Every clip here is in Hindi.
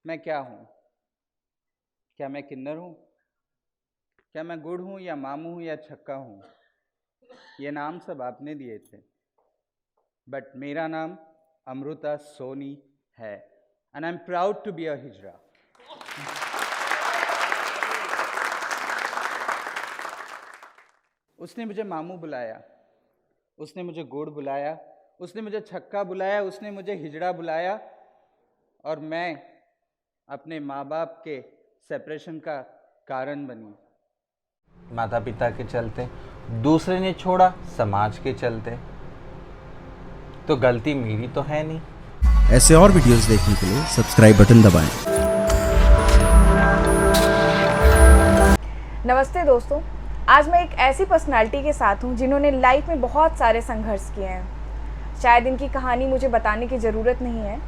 मैं क्या हूँ? क्या मैं किन्नर हूँ? क्या मैं गुड़ हूँ या मामू हूँ या छक्का हूँ? ये नाम सब आपने दिए थे, बट मेरा नाम अमृता सोनी है, and I am proud to be a hijra. उसने मुझे मामू बुलाया, उसने मुझे गुड़ बुलाया, उसने मुझे छक्का बुलाया, उसने मुझे हिजड़ा बुलाया, और मैं अपने माँ बाप के सेपरेशन का कारण बनी। माता पिता के चलते, दूसरे ने छोड़ा समाज के चलते, तो गलती मेरी तो है नहीं। ऐसे और वीडियोस देखने के लिए सब्सक्राइब बटन दबाएं। नमस्ते दोस्तों, आज मैं एक ऐसी पर्सनालिटी के साथ हूँ जिन्होंने लाइफ में बहुत सारे संघर्ष किए हैं। शायद इनकी कहानी मुझे बताने की ज़रूरत नहीं है,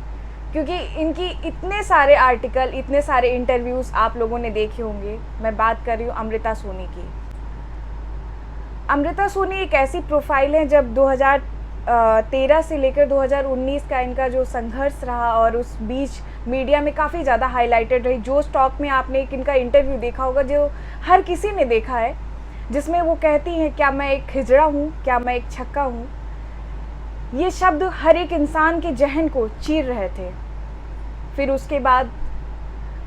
क्योंकि इनकी इतने सारे आर्टिकल, इतने सारे इंटरव्यूज़ आप लोगों ने देखे होंगे। मैं बात कर रही हूँ अमृता सोनी की। अमृता सोनी एक ऐसी प्रोफाइल है, जब 2013 से लेकर 2019 का इनका जो संघर्ष रहा और उस बीच मीडिया में काफ़ी ज़्यादा हाईलाइटेड रही। जो स्टॉक में आपने एक इनका इंटरव्यू देखा होगा, जो हर किसी ने देखा है, जिसमें वो कहती हैं, क्या मैं एक हिजड़ा हूँ, क्या मैं एक छक्का हूँ। ये शब्द हर एक इंसान के जहन को चीर रहे थे। फिर उसके बाद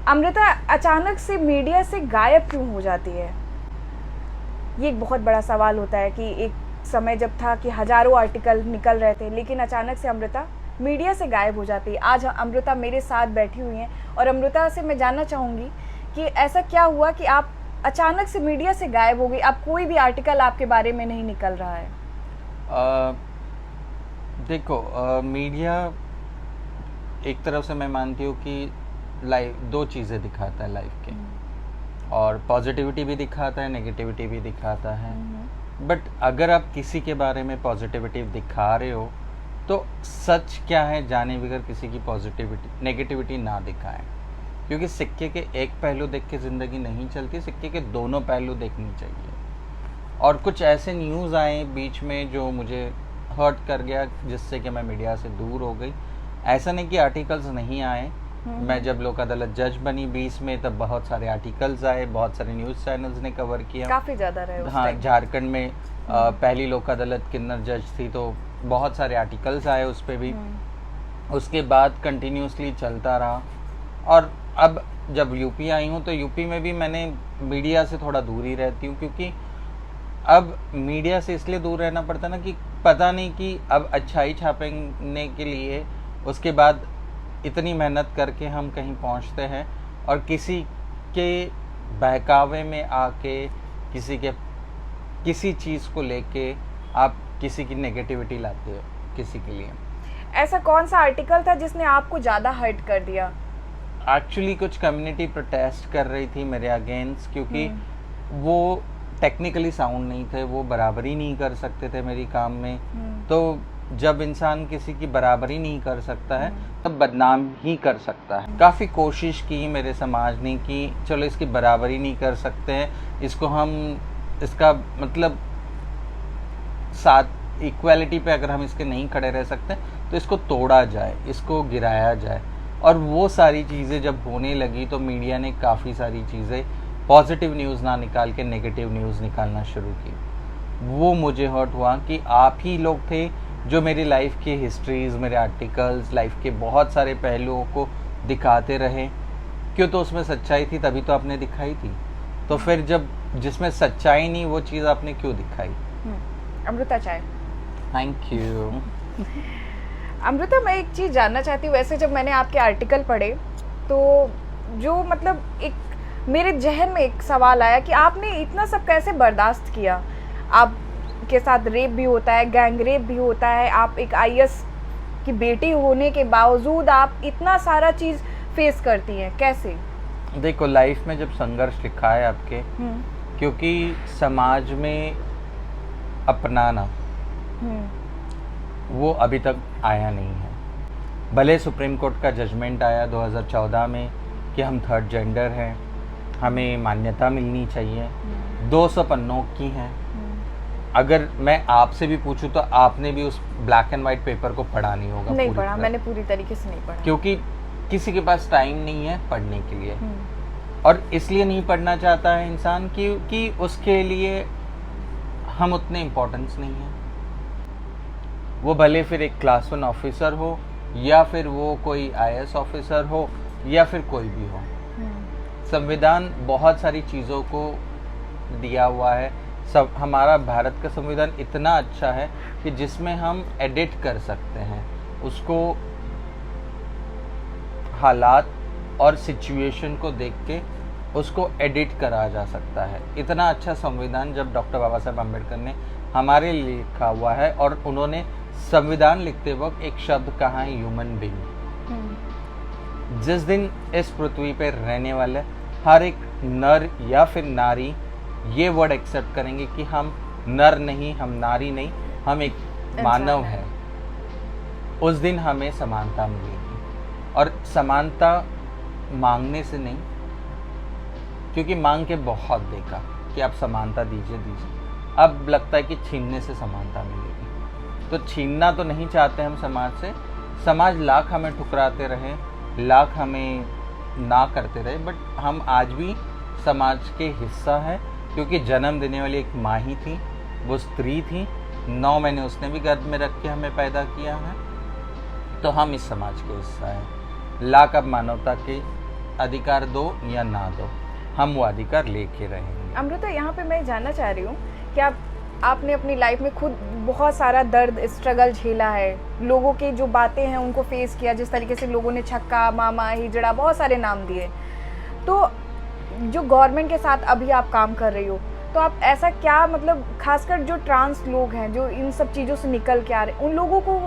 अमृता अचानक से मीडिया से गायब क्यों हो जाती है? ये एक बहुत बड़ा सवाल होता है कि एक समय जब था कि हज़ारों आर्टिकल निकल रहे थे, लेकिन अचानक से अमृता मीडिया से गायब हो जाती है। आज अमृता मेरे साथ बैठी हुई हैं, और अमृता से मैं जानना चाहूँगी कि ऐसा क्या हुआ कि आप अचानक से मीडिया से गायब हो गई। अब कोई भी आर्टिकल आपके बारे में नहीं निकल रहा है। देखो, मीडिया एक तरफ से मैं मानती हूँ कि लाइफ दो चीज़ें दिखाता है लाइफ के, और पॉजिटिविटी भी दिखाता है, नेगेटिविटी भी दिखाता है। बट अगर आप किसी के बारे में पॉजिटिविटी दिखा रहे हो, तो सच क्या है जाने बगैर किसी की पॉजिटिविटी नेगेटिविटी ना दिखाएं, क्योंकि सिक्के के एक पहलू देख के ज़िंदगी नहीं चलती, सिक्के के दोनों पहलू देखनी चाहिए। और कुछ ऐसे न्यूज़ आए बीच में जो मुझे हर्ट कर गया, जिससे कि मैं मीडिया से दूर हो गई। ऐसा नहीं कि आर्टिकल्स नहीं आए। मैं जब लोक अदालत जज बनी 20 में, तब बहुत सारे आर्टिकल्स आए, बहुत सारे न्यूज़ चैनल्स ने कवर किया, काफ़ी ज़्यादा रहे उस हाँ, टाइम। झारखंड में पहली लोक अदालत किन्नर जज थी, तो बहुत सारे आर्टिकल्स आए उस पर भी। उसके बाद कंटिन्यूसली चलता रहा, और अब जब यूपी आई हूँ, तो यूपी में भी मैंने मीडिया से थोड़ा दूर ही रहती हूँ, क्योंकि अब मीडिया से इसलिए दूर रहना पड़ता ना कि पता नहीं कि अब अच्छाई छापने के लिए उसके बाद इतनी मेहनत करके हम कहीं पहुंचते हैं, और किसी के बहकावे में आके किसी चीज़ को लेके आप किसी की नेगेटिविटी लाते हो किसी के लिए। ऐसा कौन सा आर्टिकल था जिसने आपको ज़्यादा हर्ट कर दिया? एक्चुअली कुछ कम्युनिटी प्रोटेस्ट कर रही थी मेरे अगेंस्ट, क्योंकि वो टेक्निकली साउंड नहीं थे, वो बराबरी नहीं कर सकते थे मेरी काम में। तो जब इंसान किसी की बराबरी नहीं कर सकता है, तब बदनाम ही कर सकता है। काफ़ी कोशिश की मेरे समाज ने कि चलो इसकी बराबरी नहीं कर सकते हैं, इसको हम इसका मतलब साथ इक्वालिटी पे अगर हम इसके नहीं खड़े रह सकते, तो इसको तोड़ा जाए, इसको गिराया जाए। और वो सारी चीज़ें जब होने लगी, तो मीडिया ने काफ़ी सारी चीज़ें पॉजिटिव न्यूज़ ना निकाल के नेगेटिव न्यूज़ निकालना शुरू की। वो मुझे हर्ट हुआ कि आप ही लोग थे जो मेरी लाइफ की हिस्ट्रीज़, मेरे आर्टिकल्स, लाइफ के बहुत सारे पहलुओं को दिखाते रहे। क्यों? तो उसमें सच्चाई थी, तभी तो आपने दिखाई थी। तो फिर जब जिसमें सच्चाई नहीं, वो चीज़ आपने क्यों दिखाई? अमृता चाय। Thank you. अमृता, मैं एक चीज़ जानना चाहती हूँ। वैसे जब मैंने आपके आर्टिकल पढ़े, तो जो मतलब एक मेरे जहन में एक सवाल आया कि आपने इतना सब कैसे बर्दाश्त किया। आपके साथ रेप भी होता है, गैंग रेप भी होता है, आप एक आईएएस की बेटी होने के बावजूद आप इतना सारा चीज़ फेस करती हैं, कैसे? देखो, लाइफ में जब संघर्ष लिखा है आपके, क्योंकि समाज में अपनाना वो अभी तक आया नहीं है। भले सुप्रीम कोर्ट का जजमेंट आया 2014 में कि हम थर्ड जेंडर हैं, हमें मान्यता मिलनी चाहिए, 200 पन्नों की हैं। अगर मैं आपसे भी पूछूं, तो आपने भी उस ब्लैक एंड वाइट पेपर को पढ़ा नहीं होगा। नहीं पढ़ा, मैंने पूरी तरीके से नहीं पढ़ा, क्योंकि किसी के पास टाइम नहीं है पढ़ने के लिए, और इसलिए नहीं पढ़ना चाहता है इंसान क्योंकि उसके लिए हम उतने इम्पोर्टेंस नहीं है। वो भले फिर एक क्लास 1 ऑफिसर हो, या फिर वो कोई IAS ऑफिसर हो, या फिर कोई भी हो। संविधान बहुत सारी चीज़ों को दिया हुआ है। सब हमारा भारत का संविधान इतना अच्छा है कि जिसमें हम एडिट कर सकते हैं उसको, हालात और सिचुएशन को देख के उसको एडिट करा जा सकता है। इतना अच्छा संविधान जब डॉक्टर बाबा साहब अम्बेडकर ने हमारे लिए लिखा हुआ है, और उन्होंने संविधान लिखते वक्त एक शब्द कहा है, ह्यूमन बीइंग। जिस दिन इस पृथ्वी पर रहने वाले हर एक नर या फिर नारी ये वर्ड एक्सेप्ट करेंगे कि हम नर नहीं, हम नारी नहीं, हम एक मानव है, उस दिन हमें समानता मिलेगी। और समानता मांगने से नहीं, क्योंकि मांग के बहुत देखा कि आप समानता दीजिए, अब लगता है कि छीनने से समानता मिलेगी। तो छीनना तो नहीं चाहते हम समाज से। समाज लाख हमें ठुकराते रहे, लाख हमें ना करते रहे, बट हम आज भी समाज के हिस्सा है, क्योंकि जन्म देने वाली एक माँ ही थी, वो स्त्री थी, 9 महीने उसने भी गर्भ में रख के हमें पैदा किया है, तो हम इस समाज के हिस्सा हैं। लाख अब मानवता के अधिकार दो या ना दो, हम वो अधिकार लेके रहेंगे। अमृता, यहाँ पे मैं जानना चाह रही हूँ कि आपने अपनी लाइफ में खुद बहुत सारा दर्द, स्ट्रगल झेला है, लोगों की जो बातें हैं उनको फेस किया, जिस तरीके से लोगों ने छक्का, मामा, हिजड़ा, बहुत सारे नाम दिए। तो जो गवर्नमेंट के साथ अभी आप काम कर रही हो, तो आप ऐसा क्या, मतलब खासकर जो ट्रांस लोग हैं जो इन सब चीज़ों से निकल के आ रहे हैं, उन लोगों को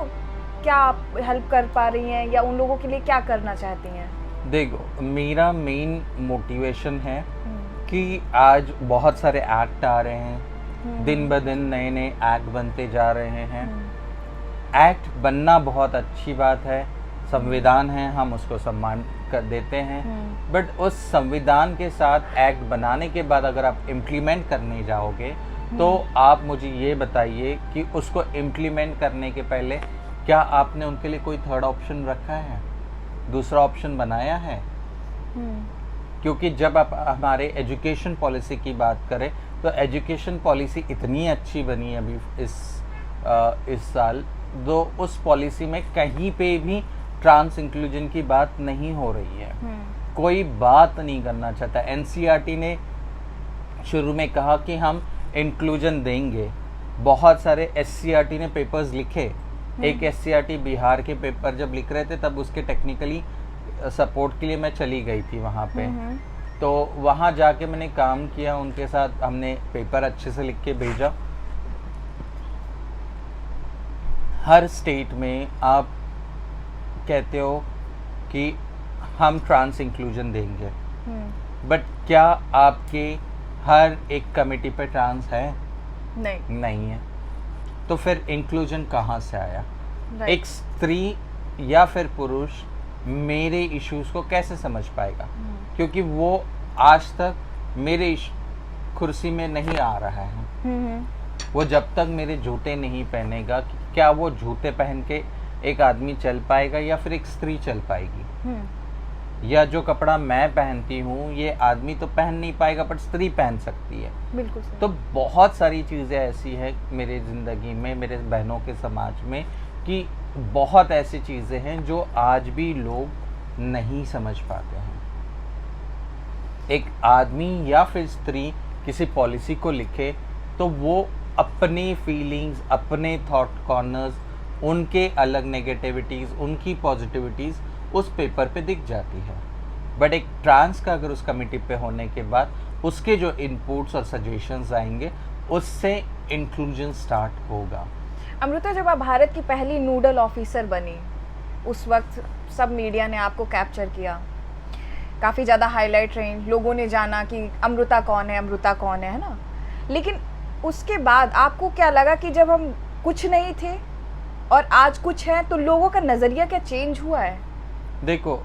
क्या आप हेल्प कर पा रही हैं, या उन लोगों के लिए क्या करना चाहती हैं? देखो, मेरा मेन मोटिवेशन है कि आज बहुत सारे एक्ट आ रहे हैं, दिन ब दिन नए नए एक्ट बनते जा रहे हैं। एक्ट बनना बहुत अच्छी बात है, संविधान है, हम उसको सम्मान कर देते हैं, बट उस संविधान के साथ एक्ट बनाने के बाद अगर आप इम्प्लीमेंट करने जाओगे तो आप मुझे ये बताइए कि उसको इम्प्लीमेंट करने के पहले क्या आपने उनके लिए कोई थर्ड ऑप्शन रखा है, दूसरा ऑप्शन बनाया है? क्योंकि जब आप हमारे एजुकेशन पॉलिसी की बात करें तो एजुकेशन पॉलिसी इतनी अच्छी बनी है अभी इस साल, तो उस पॉलिसी में कहीं पे भी ट्रांस इंक्लूजन की बात नहीं हो रही है। कोई बात नहीं करना चाहता। NCERT ने शुरू में कहा कि हम इंक्लूजन देंगे, बहुत सारे SCERT ने पेपर्स लिखे। एक SCERT बिहार के पेपर जब लिख रहे थे तब उसके टेक्निकली सपोर्ट के लिए मैं चली गई थी वहाँ पे, तो वहाँ जाके मैंने काम किया उनके साथ, हमने पेपर अच्छे से लिख के भेजा। हर स्टेट में आप कहते हो कि हम ट्रांस इंक्लूजन देंगे, बट क्या आपके हर एक कमेटी पे ट्रांस है? नहीं है। तो फिर इंक्लूजन कहाँ से आया? एक स्त्री या फिर पुरुष मेरे इश्यूज को कैसे समझ पाएगा? क्योंकि वो आज तक मेरे कुर्सी में नहीं आ रहा है। वो जब तक मेरे जूते नहीं पहनेगा, क्या वो जूते पहन के एक आदमी चल पाएगा या फिर एक स्त्री चल पाएगी? या जो कपड़ा मैं पहनती हूँ ये आदमी तो पहन नहीं पाएगा पर स्त्री पहन सकती है। बिल्कुल। तो बहुत सारी चीज़ें ऐसी है मेरे ज़िंदगी में, मेरे बहनों के समाज में, कि बहुत ऐसी चीज़ें हैं जो आज भी लोग नहीं समझ पाते हैं। एक आदमी या फिर स्त्री किसी पॉलिसी को लिखे तो वो अपनी फीलिंग्स, अपने थॉट कॉर्नर्स, उनके अलग नेगेटिविटीज़, उनकी पॉजिटिविटीज़ उस पेपर पे दिख जाती है। बट एक ट्रांस का अगर उस कमेटी पे होने के बाद उसके जो इनपुट्स और सजेशंस आएंगे उससे इंक्लूजन स्टार्ट होगा। अमृता, जब आप भारत की पहली नोडल ऑफिसर बनी उस वक्त सब मीडिया ने आपको कैप्चर किया, काफ़ी ज़्यादा हाईलाइट रही, लोगों ने जाना कि अमृता कौन है, अमृता कौन है ना। लेकिन उसके बाद आपको क्या लगा कि जब हम कुछ नहीं थे और आज कुछ है तो लोगों का नज़रिया क्या चेंज हुआ है? देखो,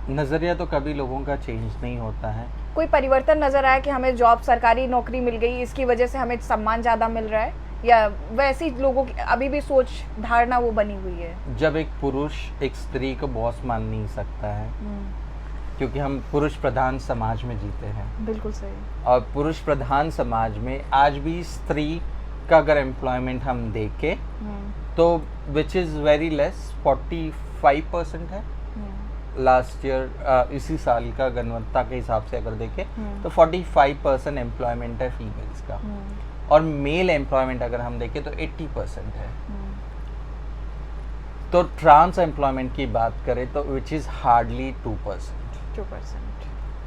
नज़रिया तो कभी लोगों का चेंज नहीं होता है। कोई परिवर्तन नज़र आया कि हमें जॉब, सरकारी नौकरी मिल गई, इसकी वजह से हमें सम्मान ज़्यादा मिल रहा है, या वैसी लोगों की अभी भी सोच धारणा वो बनी हुई है? जब एक पुरुष एक स्त्री को बॉस मान नहीं सकता है, क्योंकि हम पुरुष प्रधान समाज में जीते हैं। बिल्कुल सही। और पुरुष प्रधान समाज में आज भी स्त्री का अगर एम्प्लॉयमेंट हम देखें तो विच इज़ वेरी लेस, 45% है लास्ट ईयर, इसी साल का गुणवत्ता के हिसाब से अगर देखें तो 45% एम्प्लॉयमेंट है फीमेल्स का, और मेल एम्प्लॉयमेंट अगर हम देखें तो 80% है। तो ट्रांस एम्प्लॉयमेंट की बात करें तो विच इज़ हार्डली 2%।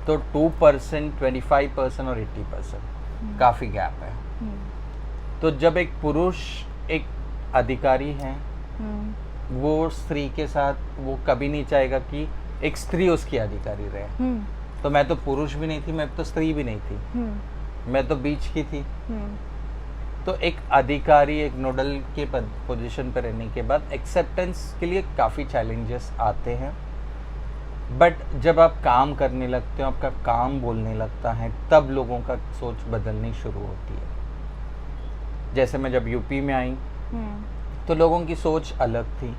तो 2%, 25% और 80% काफ़ी गैप है। तो जब एक पुरुष एक अधिकारी है, वो स्त्री के साथ वो कभी नहीं चाहेगा कि एक स्त्री उसकी अधिकारी रहे। तो मैं तो पुरुष भी नहीं थी, मैं तो स्त्री भी नहीं थी, मैं तो बीच की थी। तो एक अधिकारी, एक नोडल के पोजीशन पर रहने के बाद एक्सेप्टेंस के लिए काफ़ी चैलेंजेस आते हैं, बट जब आप काम करने लगते हो, आपका काम बोलने लगता है, तब लोगों का सोच बदलनी शुरू होती है। जैसे मैं जब यूपी में आई तो लोगों की सोच अलग थी,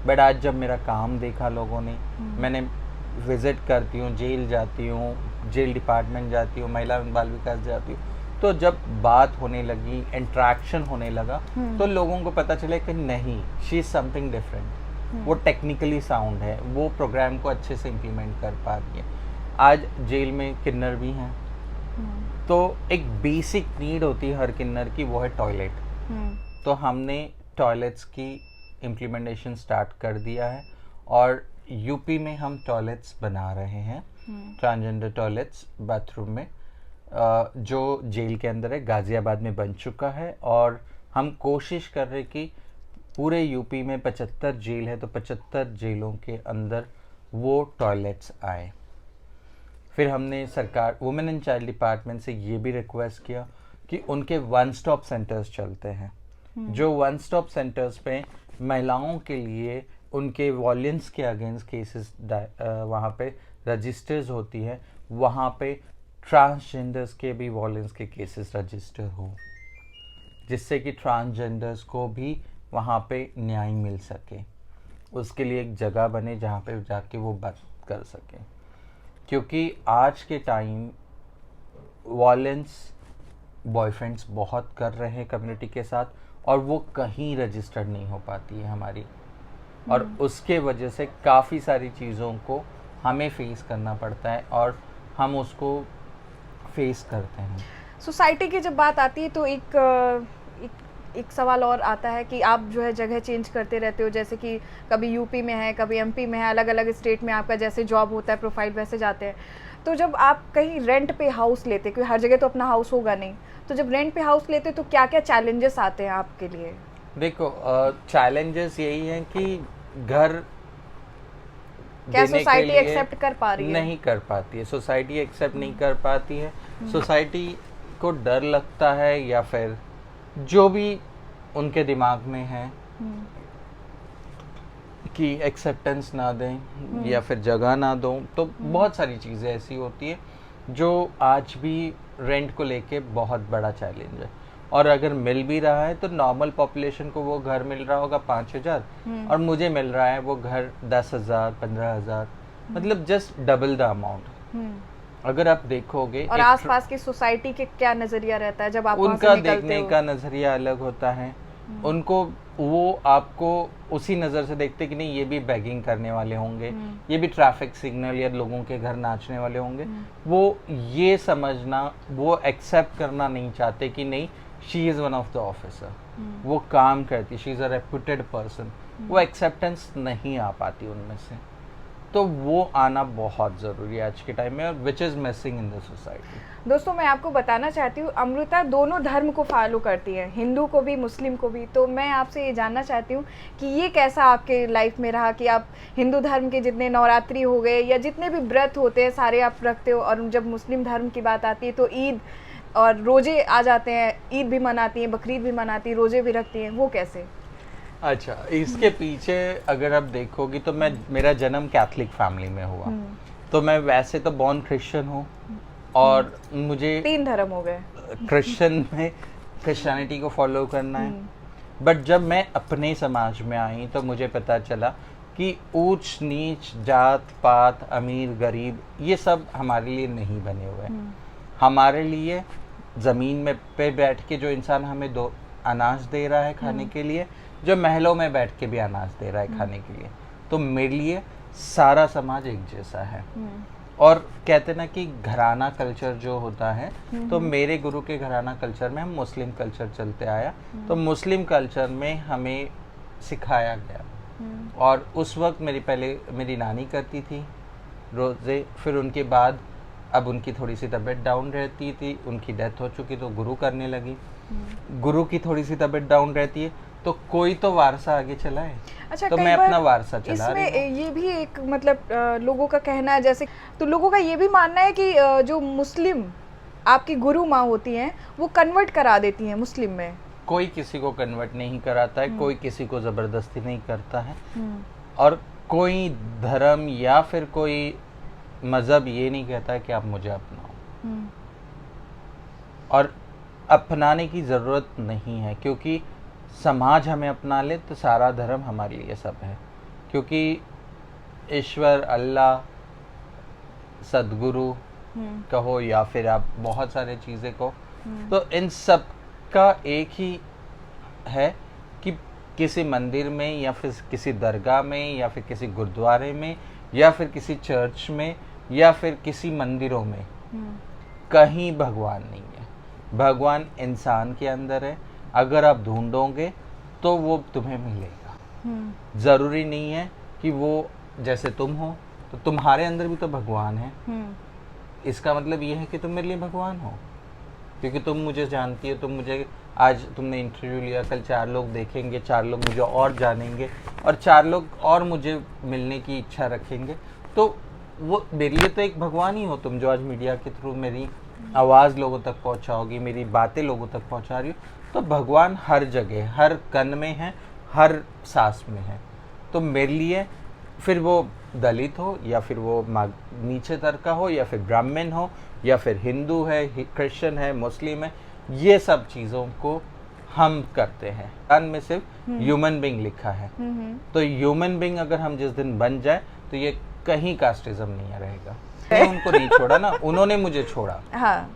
बट आज जब मेरा काम देखा लोगों ने, मैंने विज़िट करती हूँ, जेल जाती हूँ, जेल डिपार्टमेंट जाती हूँ, महिला बाल विकास जाती हूँ, तो जब बात होने लगी, इंटरेक्शन होने लगा, तो लोगों को पता चला कि नहीं, शी इज़ समथिंग डिफरेंट, वो टेक्निकली साउंड है, वो प्रोग्राम को अच्छे से इम्प्लीमेंट कर पा रही है। आज जेल में किन्नर भी हैं, तो एक बेसिक नीड होती है हर किन्नर की, वो है टॉयलेट। तो हमने टॉयलेट्स की इम्प्लीमेंटेशन स्टार्ट कर दिया है, और यूपी में हम टॉयलेट्स बना रहे हैं, ट्रांसजेंडर टॉयलेट्स बाथरूम में, जो जेल के अंदर है, गाज़ियाबाद में बन चुका है। और हम कोशिश कर रहे कि पूरे यूपी में 75 जेल है, तो 75 जेलों के अंदर वो टॉयलेट्स आए। फिर हमने सरकार, वुमेन एंड चाइल्ड डिपार्टमेंट से ये भी रिक्वेस्ट किया कि उनके वन स्टॉप सेंटर्स चलते हैं, जो वन स्टॉप सेंटर्स पे महिलाओं के लिए उनके वॉयलेंस के अगेंस्ट केसेस वहाँ पे रजिस्टर्स होती है, वहाँ पे ट्रांसजेंडर्स के भी वॉयलेंस के केसेस रजिस्टर हो, जिससे कि ट्रांसजेंडर्स को भी वहाँ पे न्याय मिल सके। उसके लिए एक जगह बने जहाँ पे जाके वो बात कर सकें, क्योंकि आज के टाइम वॉयलेंस बॉयफ्रेंड्स बहुत कर रहे हैं कम्युनिटी के साथ, और वो कहीं रजिस्टर्ड नहीं हो पाती है हमारी, और उसके वजह से काफ़ी सारी चीज़ों को हमें फेस करना पड़ता है, और हम उसको फेस करते हैं। सोसाइटी की जब बात आती है तो एक सवाल और आता है कि आप जो है जगह चेंज करते रहते हो, जैसे कि कभी यूपी में है, कभी एमपी में है, अलग अलग स्टेट में आपका जैसे जॉब होता है, प्रोफाइल वैसे जाते हैं। तो जब आप कहीं रेंट पे हाउस लेते, क्योंकि हर जगह तो अपना हाउस होगा नहीं, तो जब रेंट पे हाउस लेते तो क्या क्या चैलेंजेस आते हैं आपके लिए? देखो, चैलेंजेस यही हैं कि घर क्या सोसाइटी एक्सेप्ट कर पा रही है? नहीं कर पाती है, सोसाइटी एक्सेप्ट नहीं कर पाती है। सोसाइटी को डर लगता है, या फिर जो भी उनके दिमाग में है कि एक्सेप्टेंस ना दें या फिर जगह ना दो, तो बहुत सारी चीज़ें ऐसी होती है जो आज भी रेंट को लेके बहुत बड़ा चैलेंज है। और अगर मिल भी रहा है तो नॉर्मल पॉपुलेशन को वो घर मिल रहा होगा 5,000, और मुझे मिल रहा है वो घर 10,000, 15,000, मतलब जस्ट डबल द अमाउंट। अगर आप देखोगे, और आसपास की सोसाइटी के क्या नजरिया रहता है जब आप उनका देखने का नजरिया अलग होता है। उनको, वो आपको उसी नज़र से देखते कि नहीं, ये भी बैगिंग करने वाले होंगे, ये भी ट्रैफिक सिग्नल या लोगों के घर नाचने वाले होंगे। वो ये समझना, वो एक्सेप्ट करना नहीं चाहते कि नहीं, she is one of the officer, वो काम करती, she is a reputed person. वो एक्सेप्टेंस नहीं आ पाती उनमें से, तो वो आना बहुत ज़रूरी है आज के टाइम में, और which is missing in the society. दोस्तों, मैं आपको बताना चाहती हूँ, अमृता दोनों धर्म को फॉलो करती है, हिंदू को भी, मुस्लिम को भी। तो मैं आपसे ये जानना चाहती हूँ कि ये कैसा आपके लाइफ में रहा कि आप हिंदू धर्म के जितने नवरात्रि हो गए या जितने भी व्रत होते हैं सारे आप रखते हो, और जब मुस्लिम धर्म की बात आती है तो ईद और रोजे आ जाते हैं, ईद भी मनाती हैं, बकरीद भी मनाती हैं, रोजे भी रखती हैं, वो कैसे? अच्छा, इसके पीछे अगर आप देखोगी तो मेरा जन्म कैथलिक फैमिली में हुआ, तो मैं वैसे तो बॉर्न क्रिश्चियन हूँ, और मुझे 3 धर्म हो गए। क्रिश्चियन में क्रिश्चियनिटी को फॉलो करना है। बट जब मैं अपने समाज में आई तो मुझे पता चला कि ऊंच नीच, जात पात, अमीर गरीब, ये सब हमारे लिए नहीं बने हुए हैं। हमारे लिए ज़मीन में पे बैठ के जो इंसान हमें दो अनाज दे रहा है खाने के लिए, जो महलों में बैठ के भी अनाज दे रहा है खाने के लिए, तो मेरे लिए सारा समाज एक जैसा है। और कहते ना कि घराना कल्चर जो होता है, तो मेरे गुरु के घराना कल्चर में हम मुस्लिम कल्चर चलते आया, तो मुस्लिम कल्चर में हमें सिखाया गया। और उस वक्त मेरी नानी करती थी रोज़े, फिर उनके बाद अब उनकी थोड़ी सी तबीयत डाउन रहती थी, उनकी डेथ हो चुकी तो गुरु करने लगी। गुरु की थोड़ी सी तबीयत डाउन रहती है तो कोई तो वारसा आगे चलाए। अच्छा, तो मैं अपना वारसा चला रही हूँ। इसमें ये भी एक मतलब लोगों का कहना है, जैसे तो लोगों का ये भी मानना है कि जो मुस्लिम आपकी गुरु माँ होती हैं वो कन्वर्ट करा देती हैं मुस्लिम में। कोई किसी को कन्वर्ट नहीं कराता है, कोई किसी को ज़बरदस्ती नहीं करता है, और कोई धर्म या फिर कोई मज़हब ये नहीं कहता है कि आप मुझे अपनाओ। और अपनाने की ज़रूरत नहीं है, क्योंकि समाज हमें अपना ले तो सारा धर्म हमारे लिए सब है। क्योंकि ईश्वर, अल्लाह, सदगुरु कहो या फिर आप बहुत सारे चीज़ें को, तो इन सब का एक ही है कि किसी मंदिर में या फिर किसी दरगाह में या फिर किसी गुरुद्वारे में या फिर किसी चर्च में या फिर किसी मंदिरों में कहीं भगवान नहीं है। भगवान इंसान के अंदर है। अगर आप ढूंढोगे तो वो तुम्हें मिलेगा। ज़रूरी नहीं है कि वो जैसे तुम हो तो तुम्हारे अंदर भी तो भगवान है। इसका मतलब ये है कि तुम मेरे लिए भगवान हो, क्योंकि तुम मुझे जानती हो। तुम मुझे आज तुमने इंटरव्यू लिया, कल 4 लोग देखेंगे, 4 लोग मुझे और जानेंगे और 4 लोग और मुझे मिलने की इच्छा रखेंगे। तो वो मेरे लिए तो एक भगवान ही हो तुम, जो आज मीडिया के थ्रू मेरी आवाज़ लोगों तक पहुंचाओगी, मेरी बातें लोगों तक पहुंचा रही हो। तो भगवान हर जगह, हर कण में है, हर सांस में है। तो मेरे लिए फिर वो दलित हो या फिर वो नीचे तर का हो या फिर ब्राह्मण हो या फिर हिंदू है, क्रिश्चियन है, मुस्लिम है, ये सब चीज़ों को हम करते हैं। कुरान में सिर्फ ह्यूमन बीइंग लिखा है। तो ह्यूमन बीइंग अगर हम जिस दिन बन जाए तो ये कहीं कास्टिज्म नहीं रहेगा। मैंने उनको नहीं छोड़ा ना, उन्होंने मुझे छोड़ा। हाँ।